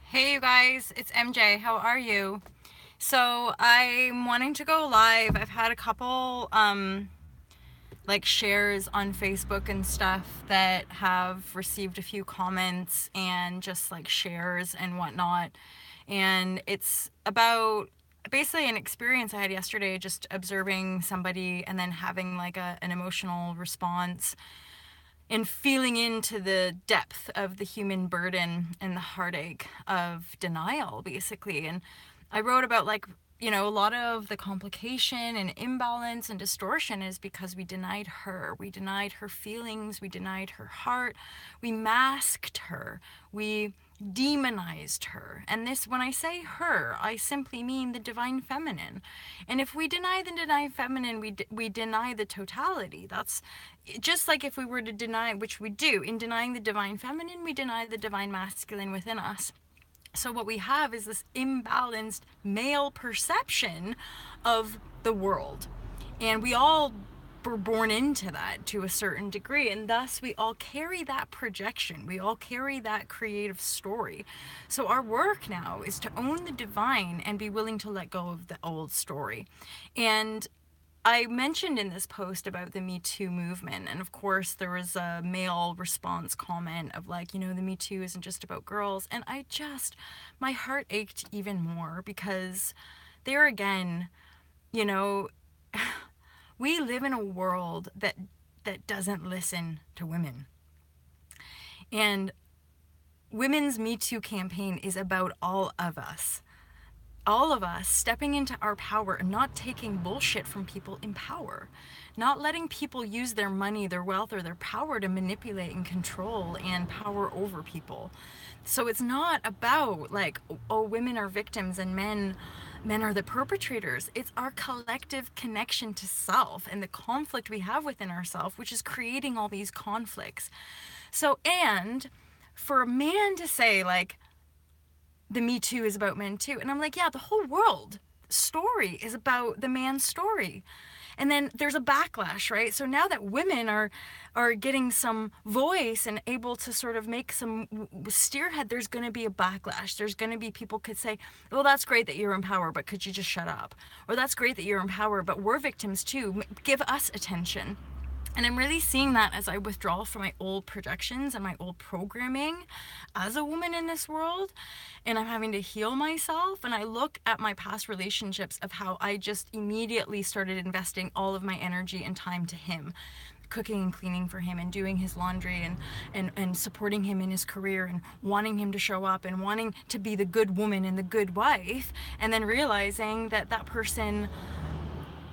Hey you guys, it's MJ. How are you? So I'm wanting to go live. I've had a couple like shares on Facebook and stuff that have received a few comments and just like shares and whatnot. And it's about basically an experience I had yesterday, just observing somebody and then having like an emotional response and feeling into the depth of the human burden and the heartache of denial, basically. And I wrote about, like, a lot of the complication and imbalance and distortion is because we denied her. We denied her feelings. We denied her heart. We masked her. We demonized her. And this, when I say her, I simply mean the divine feminine. And if we deny the divine feminine, we deny the totality. That's just like if we were to deny, which we do, in denying the divine feminine, we deny the divine masculine within us. So what we have is this imbalanced male perception of the world. And we all were born into that to a certain degree, and thus we all carry that projection. We all carry that creative story. So our work now is to own the divine and be willing to let go of the old story. And I mentioned in this post about the Me Too movement, and of course there was a male response comment of like, the Me Too isn't just about girls, and my heart ached even more because there again, you know, we live in a world that doesn't listen to women. And women's Me Too campaign is about all of us. All of us stepping into our power and not taking bullshit from people in power. Not letting people use their money, their wealth, or their power to manipulate and control and power over people. So it's not about like, oh, women are victims and men are the perpetrators. It's our collective connection to self and the conflict we have within ourselves, which is creating all these conflicts. So, and for a man to say like, the Me Too is about men too. And I'm like, yeah, the whole world story is about the man's story. And then there's a backlash, right? So now that women are getting some voice and able to sort of make some steerhead, there's going to be a backlash. There's going to be people could say, well, that's great that you're in power, but could you just shut up? Or that's great that you're in power, but we're victims too. Give us attention. And I'm really seeing that as I withdraw from my old projections and my old programming as a woman in this world. And I'm having to heal myself. And I look at my past relationships of how I just immediately started investing all of my energy and time to him, cooking and cleaning for him and doing his laundry and supporting him in his career and wanting him to show up and wanting to be the good woman and the good wife. And then realizing that that person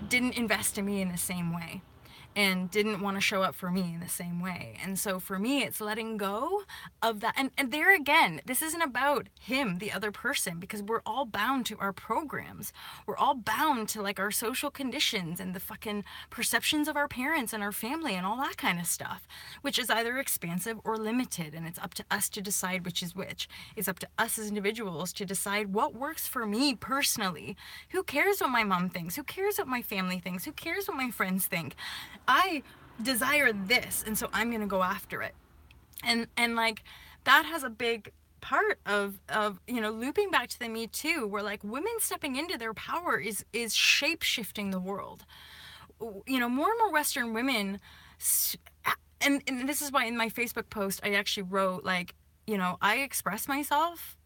didn't invest in me in the same way and didn't want to show up for me in the same way. And so for me, it's letting go of that. And there again, this isn't about him, the other person, because we're all bound to our programs. We're all bound to like our social conditions and the fucking perceptions of our parents and our family and all that kind of stuff, which is either expansive or limited. And it's up to us to decide which is which. It's up to us as individuals to decide what works for me personally. Who cares what my mom thinks? Who cares what my family thinks? Who cares what my friends think? I desire this, and so I'm gonna go after it. And like that has a big part of looping back to the Me Too, where like women stepping into their power is shape shifting the world. More and more Western women, and this is why in my Facebook post I actually wrote like, I express myself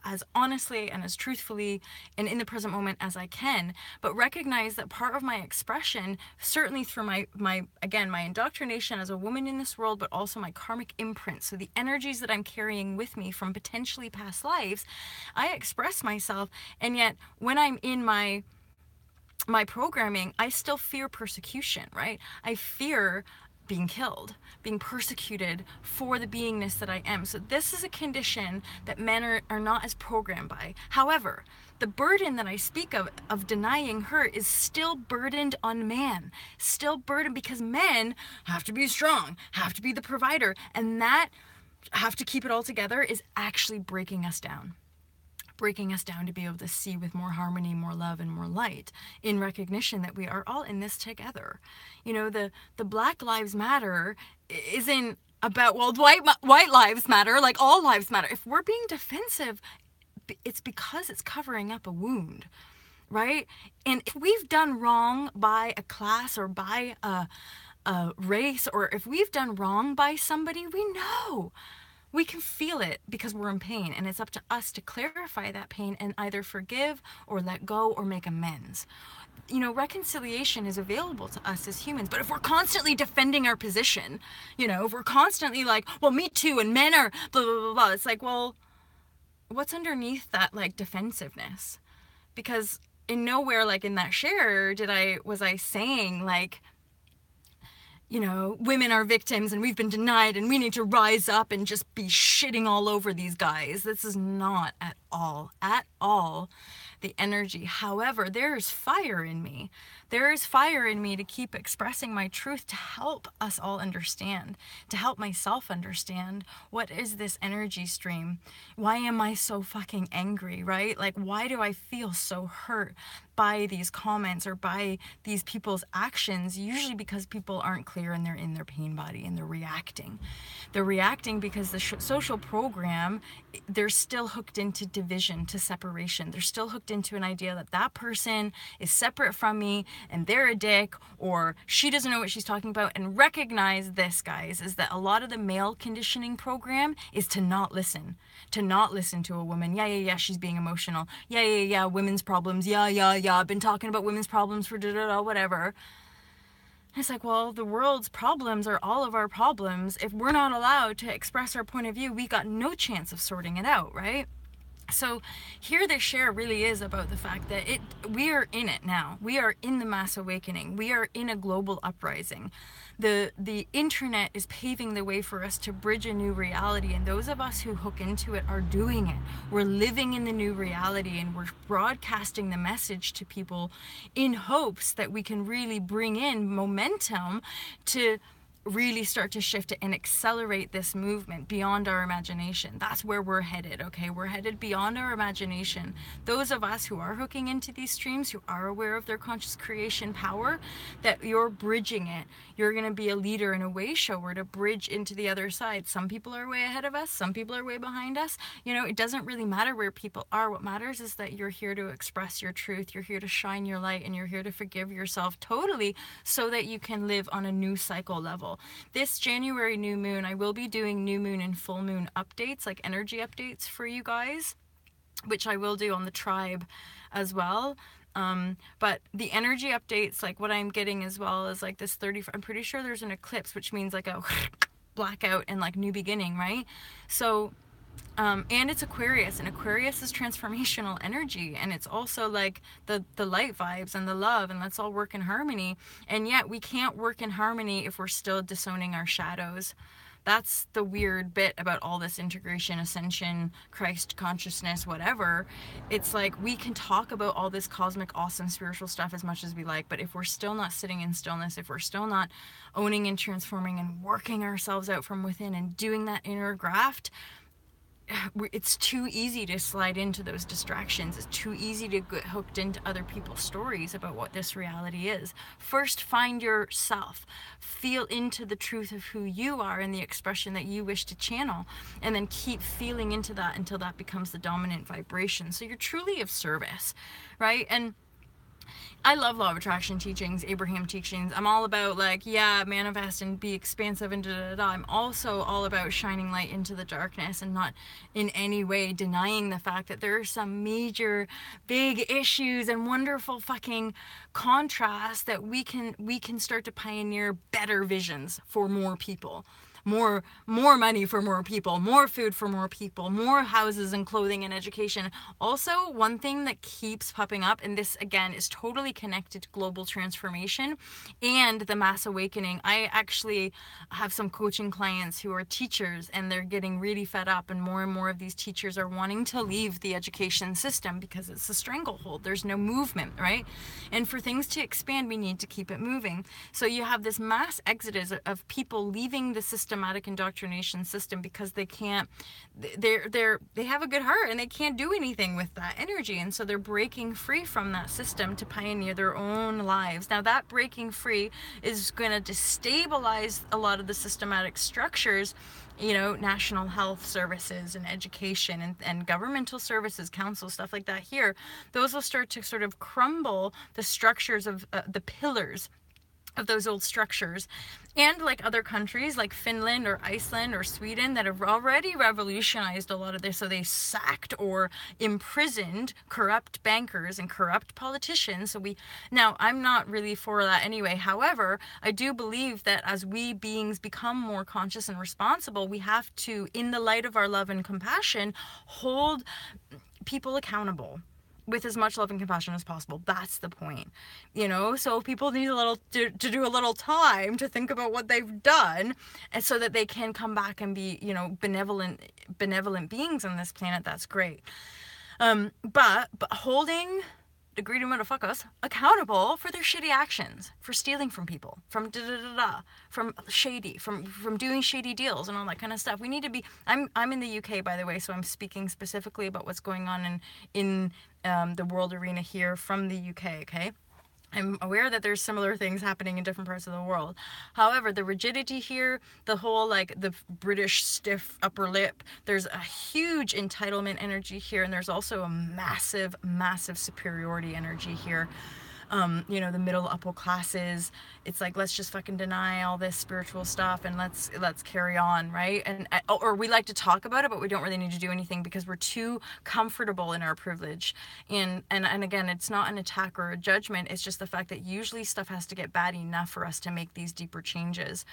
as honestly and as truthfully and in the present moment as I can, but recognize that part of my expression, certainly through my indoctrination as a woman in this world, but also my karmic imprint, so the energies that I'm carrying with me from potentially past lives, I express myself, and yet when I'm in my programming, I still fear persecution, right? I fear being killed, being persecuted for the beingness that I am. So this is a condition that men are not as programmed by. However, the burden that I speak of denying her is still burdened on man. Still burdened because men have to be strong, have to be the provider, and that have to keep it all together is actually breaking us down to be able to see with more harmony, more love, and more light, in recognition that we are all in this together. The Black Lives Matter isn't about, well, white lives matter, like all lives matter. If we're being defensive, it's because it's covering up a wound, right? And if we've done wrong by a class or by a race, or if we've done wrong by somebody, we know. We can feel it because we're in pain, and it's up to us to clarify that pain and either forgive or let go or make amends. You know, reconciliation is available to us as humans, but if we're constantly defending our position, you know, if we're constantly like, well, me too, and men are blah, blah, blah, blah, it's like, well, what's underneath that, like, defensiveness? Because in nowhere, like, in that share was I saying, like, you know, women are victims and we've been denied and we need to rise up and just be shitting all over these guys. This is not at all the energy. However, there is fire in me. There is fire in me to keep expressing my truth, to help us all understand, to help myself understand what is this energy stream. Why am I so fucking angry, right? Like, why do I feel so hurt by these comments or by these people's actions? Usually because people aren't clear and they're in their pain body and they're reacting. They're reacting because the social program, they're still hooked into division, to separation. They're still hooked into an idea that that person is separate from me and they're a dick, or she doesn't know what she's talking about. And recognize this, guys, is that a lot of the male conditioning program is to not listen to a woman. Yeah, she's being emotional. Yeah, women's problems. Yeah, I've been talking about women's problems for whatever. It's like, well, the world's problems are all of our problems. If we're not allowed to express our point of view, we got no chance of sorting it out, right? So here the share really is about the fact that we are in it now. We are in the mass awakening. We are in a global uprising. The internet is paving the way for us to bridge a new reality, and those of us who hook into it are doing it. We're living in the new reality, and we're broadcasting the message to people in hopes that we can really bring in momentum to really start to shift it and accelerate this movement beyond our imagination. That's where we're headed, okay? We're headed beyond our imagination. Those of us who are hooking into these streams, who are aware of their conscious creation power, that you're bridging it. You're going to be a leader and a way shower to bridge into the other side. Some people are way ahead of us. Some people are way behind us. You know, it doesn't really matter where people are. What matters is that you're here to express your truth. You're here to shine your light, and you're here to forgive yourself totally so that you can live on a new cycle level. This January new moon, I will be doing new moon and full moon updates, like energy updates for you guys, which I will do on the tribe as well. But the energy updates, like what I'm getting as well, is like this I'm pretty sure there's an eclipse, which means like a blackout and like new beginning, right? So and it's Aquarius, and Aquarius is transformational energy, and it's also like the light vibes and the love, and let's all work in harmony. And yet we can't work in harmony if we're still disowning our shadows. That's the weird bit about all this integration, ascension, Christ consciousness, whatever. It's like we can talk about all this cosmic, awesome spiritual stuff as much as we like, but if we're still not sitting in stillness, if we're still not owning and transforming and working ourselves out from within and doing that inner graft, it's too easy to slide into those distractions. It's too easy to get hooked into other people's stories about what this reality is. First, find yourself. Feel into the truth of who you are and the expression that you wish to channel, and then keep feeling into that until that becomes the dominant vibration. So you're truly of service, right? And I love law of attraction teachings, Abraham teachings. I'm all about like, yeah, manifest and be expansive and da-da-da-da. I'm also all about shining light into the darkness and not in any way denying the fact that there are some major big issues and wonderful fucking contrasts that we can start to pioneer better visions for more people. More money for more people, more food for more people, more houses and clothing and education. Also, one thing that keeps popping up, and this again is totally connected to global transformation and the mass awakening. I actually have some coaching clients who are teachers, and they're getting really fed up, and more of these teachers are wanting to leave the education system because it's a stranglehold. There's no movement, right? And for things to expand, we need to keep it moving. So you have this mass exodus of people leaving the systematic indoctrination system because they can't, they have a good heart and they can't do anything with that energy, and so they're breaking free from that system to pioneer their own lives. Now that breaking free is going to destabilize a lot of the systematic structures national health services and education and governmental services, council, stuff like that here, those will start to sort of crumble the structures of the pillars of those old structures. And like other countries like Finland or Iceland or Sweden that have already revolutionized a lot of this, so they sacked or imprisoned corrupt bankers and corrupt politicians. So now I'm not really for that anyway. However, I do believe that as we beings become more conscious and responsible, we have to, in the light of our love and compassion, hold people accountable with as much love and compassion as possible. That's the point, so people need to do a little time to think about what they've done, and so that they can come back and be benevolent beings on this planet. That's great. But holding the greedy motherfuckers accountable for their shitty actions, for stealing from people, from from doing shady deals and all that kind of stuff. We need to be. I'm in the UK, by the way, so I'm speaking specifically about what's going on in the world arena here from the UK. Okay. I'm aware that there's similar things happening in different parts of the world. However, the rigidity here, the whole the British stiff upper lip, there's a huge entitlement energy here, and there's also a massive, massive superiority energy here. The middle upper classes, it's like, let's just fucking deny all this spiritual stuff and let's carry on, right? Or we like to talk about it, but we don't really need to do anything because we're too comfortable in our privilege. And again, it's not an attack or a judgment. It's just the fact that usually stuff has to get bad enough for us to make these deeper changes.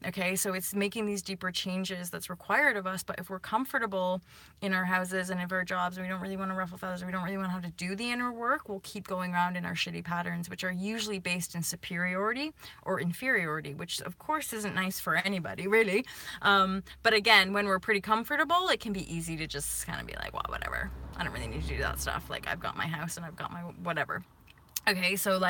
Okay, so it's making these deeper changes that's required of us. But if we're comfortable in our houses and in our jobs, and we don't really want to ruffle feathers, we don't really want to have to do the inner work, we'll keep going around in our shitty patterns, which are usually based in superiority or inferiority, which of course isn't nice for anybody, really. But again, when we're pretty comfortable, it can be easy to just kind of be like, well, whatever. I don't really need to do that stuff. Like, I've got my house and I've got my whatever. Okay, so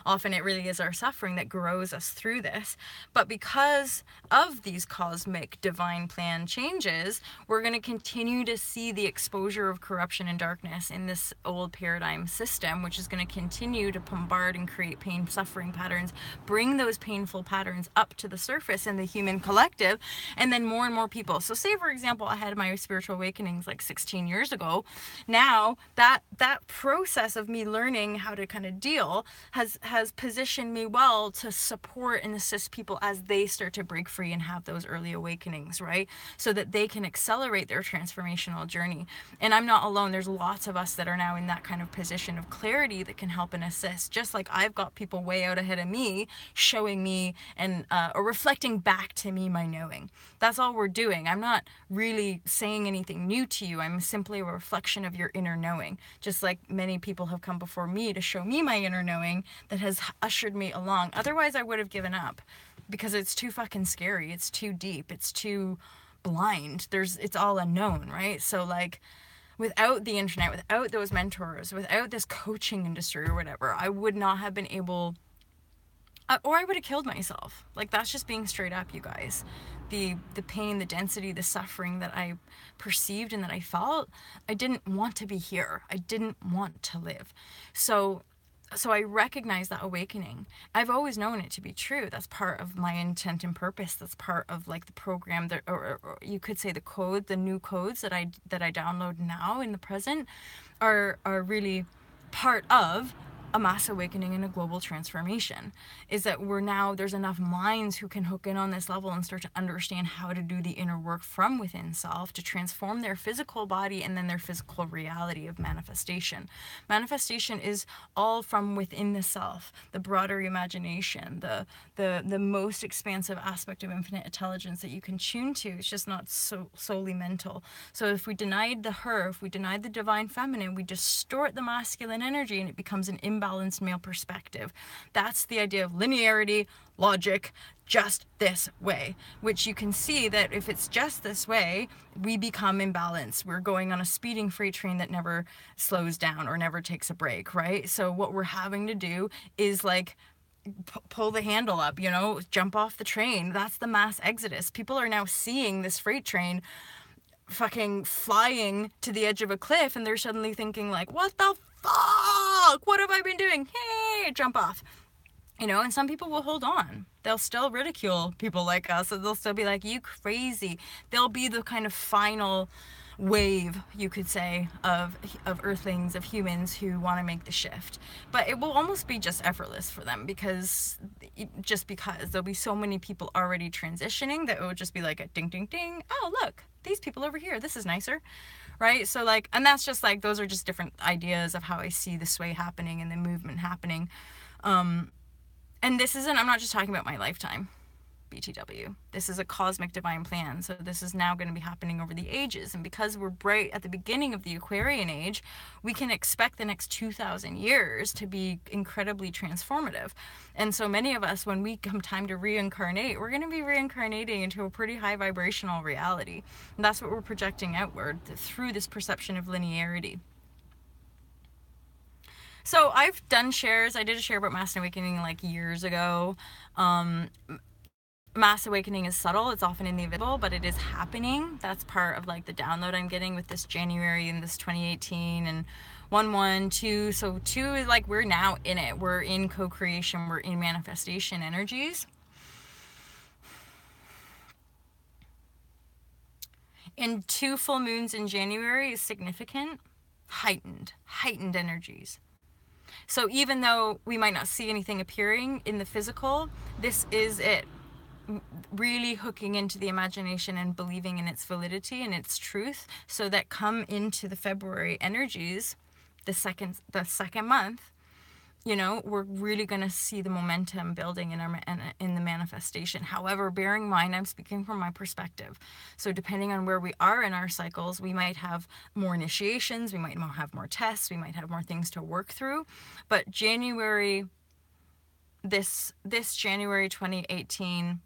often it really is our suffering that grows us through this. But because of these cosmic divine plan changes, we're going to continue to see the exposure of corruption and darkness in this old paradigm system, which is going to continue to bombard and create pain, suffering patterns, bring those painful patterns up to the surface in the human collective, and then more and more people. So say, for example, I had my spiritual awakenings 16 years ago. Now that process of me learning how to kind of deal has positioned me well to support and assist people as they start to break free and have those early awakenings, right? So that they can accelerate their transformational journey. And I'm not alone. There's lots of us that are now in that kind of position of clarity that can help and assist. Just like I've got people way out ahead of me showing me and or reflecting back to me my knowing. That's all we're doing. I'm not really saying anything new to you. I'm simply a reflection of your inner knowing. Just like many people have come before me to show me my inner knowing that has ushered me along. Otherwise, I would have given up because it's too fucking scary. It's too deep. It's too blind. It's all unknown, right? So without the internet, without those mentors, without this coaching industry or whatever, I would not have been able, or I would have killed myself. That's just being straight up, you guys. The pain, the density, the suffering that I perceived and that I felt, I didn't want to be here. I didn't want to live. So I recognize that awakening. I've always known it to be true. That's part of my intent and purpose. That's part of the program that, or you could say the new codes that I download now in the present are really part of a mass awakening and a global transformation. Is that there's enough minds who can hook in on this level and start to understand how to do the inner work from within self to transform their physical body and then their physical reality of manifestation. Manifestation is all from within the self, the broader imagination, the most expansive aspect of infinite intelligence that you can tune to. It's just not solely mental. So if we denied if we denied the divine feminine, we distort the masculine energy and it becomes an imbalanced male perspective. That's the idea of linearity, logic, just this way, which you can see that if it's just this way, we become imbalanced. We're going on a speeding freight train that never slows down or never takes a break, right? So what we're having to do is pull the handle up, jump off the train. That's the mass exodus. People are now seeing this freight train fucking flying to the edge of a cliff and they're suddenly thinking what the fuck? What have I been doing? Hey, jump off. You know, and some people will hold on. They'll still ridicule people like us, and they'll still be like, you crazy. They'll be the kind of final wave, you could say, of earthlings, of humans who want to make the shift. But it will almost be just effortless for them, because there'll be so many people already transitioning that it will just be like a ding ding ding, oh look, these people over here, this is nicer, right? So like, and that's just like, those are just different ideas of how I see the sway happening and the movement happening. And this isn't, I'm not just talking about my lifetime, BTW. This is a cosmic divine plan. So this is now going to be happening over the ages. And because we're right at the beginning of the Aquarian age, we can expect the next 2,000 years to be incredibly transformative. And so many of us, when we come time to reincarnate, we're going to be reincarnating into a pretty high vibrational reality. And that's what we're projecting outward through this perception of linearity. So I've done shares. I did a share about Mass Awakening like years ago. Mass Awakening is subtle. It's often in the invisible, but it is happening. That's part of like the download I'm getting with this January and this 2018 and 1-1-2. So 2 is like, we're now in it. We're in co-creation. We're in manifestation energies. And 2 full moons in January is significant. Heightened energies. So even though we might not see anything appearing in the physical, this is it. Really hooking into the imagination and believing in its validity and its truth, so that come into the February energies, the second month, you know, we're really going to see the momentum building in the manifestation. However, bearing in mind, I'm speaking from my perspective. So depending on where we are in our cycles, we might have more initiations, we might have more tests, we might have more things to work through. But January, this January 2018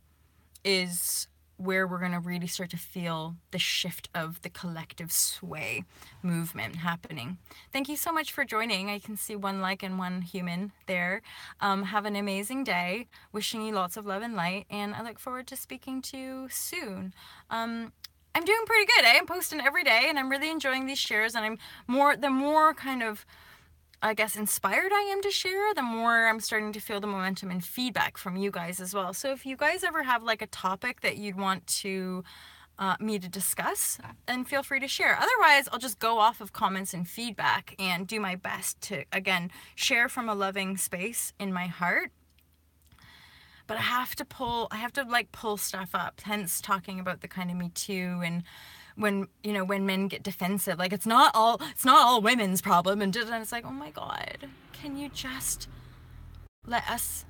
is where we're going to really start to feel the shift of the collective sway movement happening. Thank you so much for joining. I can see 1 like and 1 human there. Have an amazing day. Wishing you lots of love and light, and I look forward to speaking to you soon. I'm doing pretty good. I'm posting every day, and I'm really enjoying these shares, and the more kind of, I guess, inspired I am to share, the more I'm starting to feel the momentum and feedback from you guys as well. So if you guys ever have like a topic that you'd want to me to discuss, then feel free to share. Otherwise, I'll just go off of comments and feedback and do my best to, again, share from a loving space in my heart. But I have to pull stuff up, hence talking about the kind of Me Too, and when men get defensive, like it's not all women's problem, and it's like, oh my God, can you just let us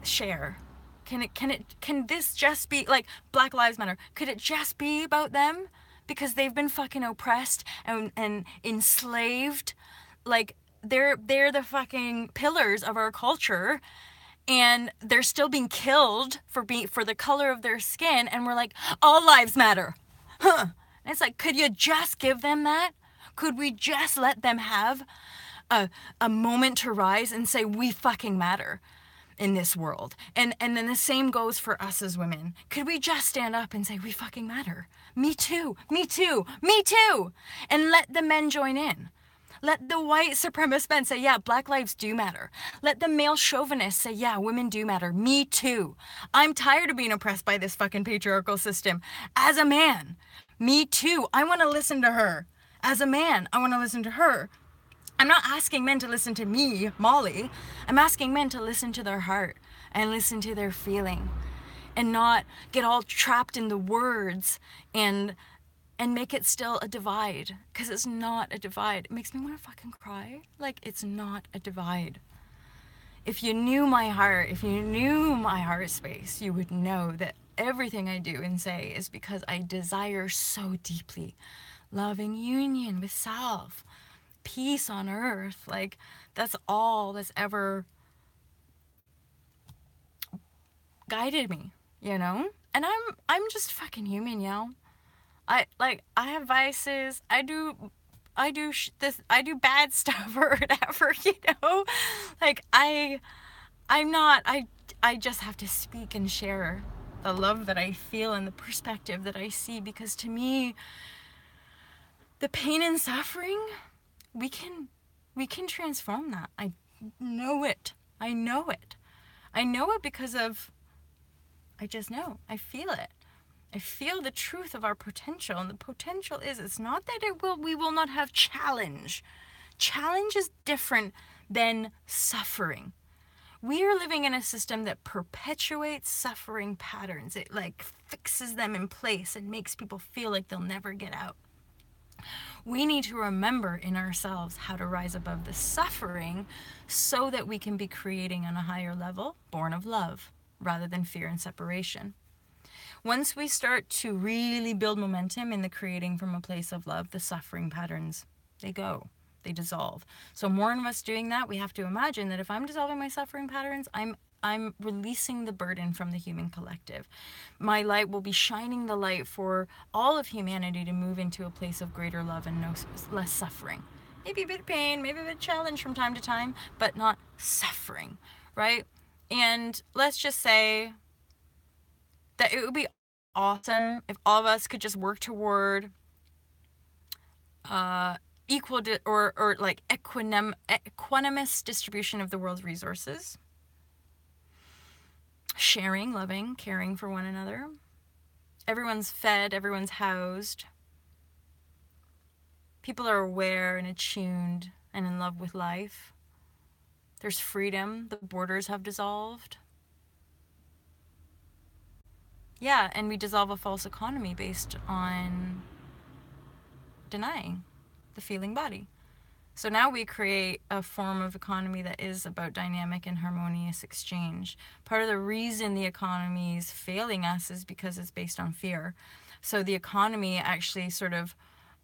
share? Can this just be like Black Lives Matter? Could it just be about them because they've been fucking oppressed and enslaved? Like they're the fucking pillars of our culture, and they're still being killed for the color of their skin, and we're like, all lives matter. Huh. And it's like, could you just give them that? Could we just let them have a moment to rise and say, we fucking matter in this world? And then the same goes for us as women. Could we just stand up and say, we fucking matter? Me too, me too, me too. And let the men join in. Let the white supremacist men say, yeah, Black lives do matter. Let the male chauvinists say, yeah, women do matter. Me too. I'm tired of being oppressed by this fucking patriarchal system. As a man, me too. I want to listen to her. As a man, I want to listen to her. I'm not asking men to listen to me, Molly. I'm asking men to listen to their heart and listen to their feeling, and not get all trapped in the words and make it still a divide, because it's not a divide. It makes me want to fucking cry. Like, it's not a divide. If you knew my heart, if you knew my heart space, you would know that everything I do and say is because I desire so deeply loving union with self, peace on earth. Like, that's all that's ever guided me, you know? And I'm just fucking human, yo. I have vices. I do bad stuff or whatever, you know? Like, I just have to speak and share the love that I feel and the perspective that I see, because to me, the pain and suffering, we can transform that. I know it. I know it because of, I just know. I feel it. I feel the truth of our potential. And the potential is, it's not that we will not have challenge. Challenge is different than suffering. We are living in a system that perpetuates suffering patterns. It like fixes them in place and makes people feel like they'll never get out. We need to remember in ourselves how to rise above the suffering so that we can be creating on a higher level, born of love, rather than fear and separation. Once we start to really build momentum in the creating from a place of love, the suffering patterns, they go. They dissolve. So more of us doing that, we have to imagine that if I'm dissolving my suffering patterns, I'm releasing the burden from the human collective. My light will be shining the light for all of humanity to move into a place of greater love and less suffering. Maybe a bit of pain, maybe a bit of challenge from time to time, but not suffering, right? And let's just say that it would be awesome if all of us could just work toward equal or like equanimous distribution of the world's resources, sharing, loving, caring for one another. Everyone's fed, everyone's housed. People are aware and attuned and in love with life. There's freedom. The borders have dissolved. Yeah, and we dissolve a false economy based on denying the feeling body. So now we create a form of economy that is about dynamic and harmonious exchange. Part of the reason the economy is failing us is because it's based on fear. So the economy actually sort of,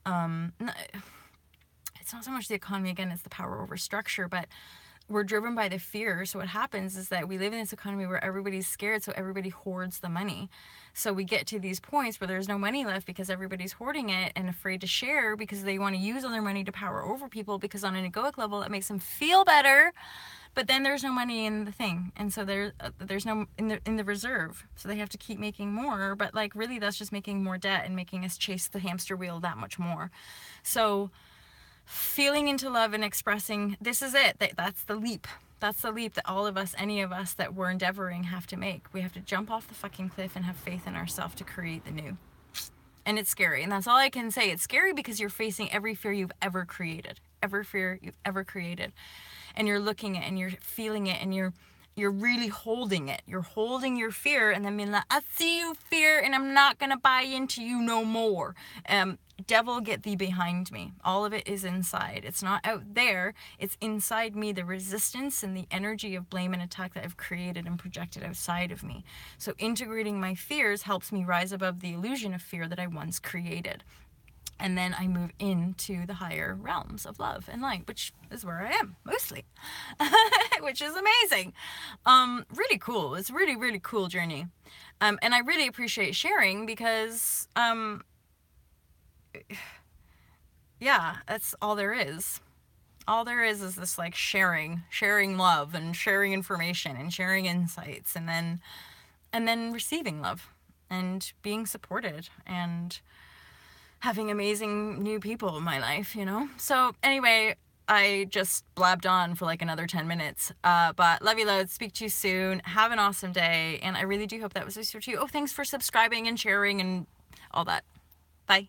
it's not so much the economy, again, it's the power over structure, but we're driven by the fear. So what happens is that we live in this economy where everybody's scared, so everybody hoards the money. So we get to these points where there's no money left because everybody's hoarding it and afraid to share because they want to use all their money to power over people, because on an egoic level it makes them feel better, but then there's no money in the thing, and so there's no in the reserve, so they have to keep making more, but like really that's just making more debt and making us chase the hamster wheel that much more. So feeling into love and expressing, this is it. That's the leap. That's the leap that all of us, any of us that we're endeavoring, have to make. We have to jump off the fucking cliff and have faith in ourselves to create the new. And it's scary. And that's all I can say. It's scary because you're facing every fear you've ever created. Every fear you've ever created. And you're looking at it and you're feeling it and you're really holding it. You're holding your fear and then being like, I see you, fear, and I'm not going to buy into you no more. Devil, get thee behind me. All of it is inside. It's not out there. It's inside me, the resistance and the energy of blame and attack that I've created and projected outside of me. So integrating my fears helps me rise above the illusion of fear that I once created. And then I move into the higher realms of love and light, which is where I am, mostly. Which is amazing. Really cool. It's a really, really cool journey. And I really appreciate sharing because, yeah, that's all there is. All there is this like sharing love and sharing information and sharing insights, and then receiving love and being supported and having amazing new people in my life, you know? So anyway, I just blabbed on for like another 10 minutes, but love you loads, speak to you soon, have an awesome day, and I really do hope that was useful to you. Oh, thanks for subscribing and sharing and all that. Bye.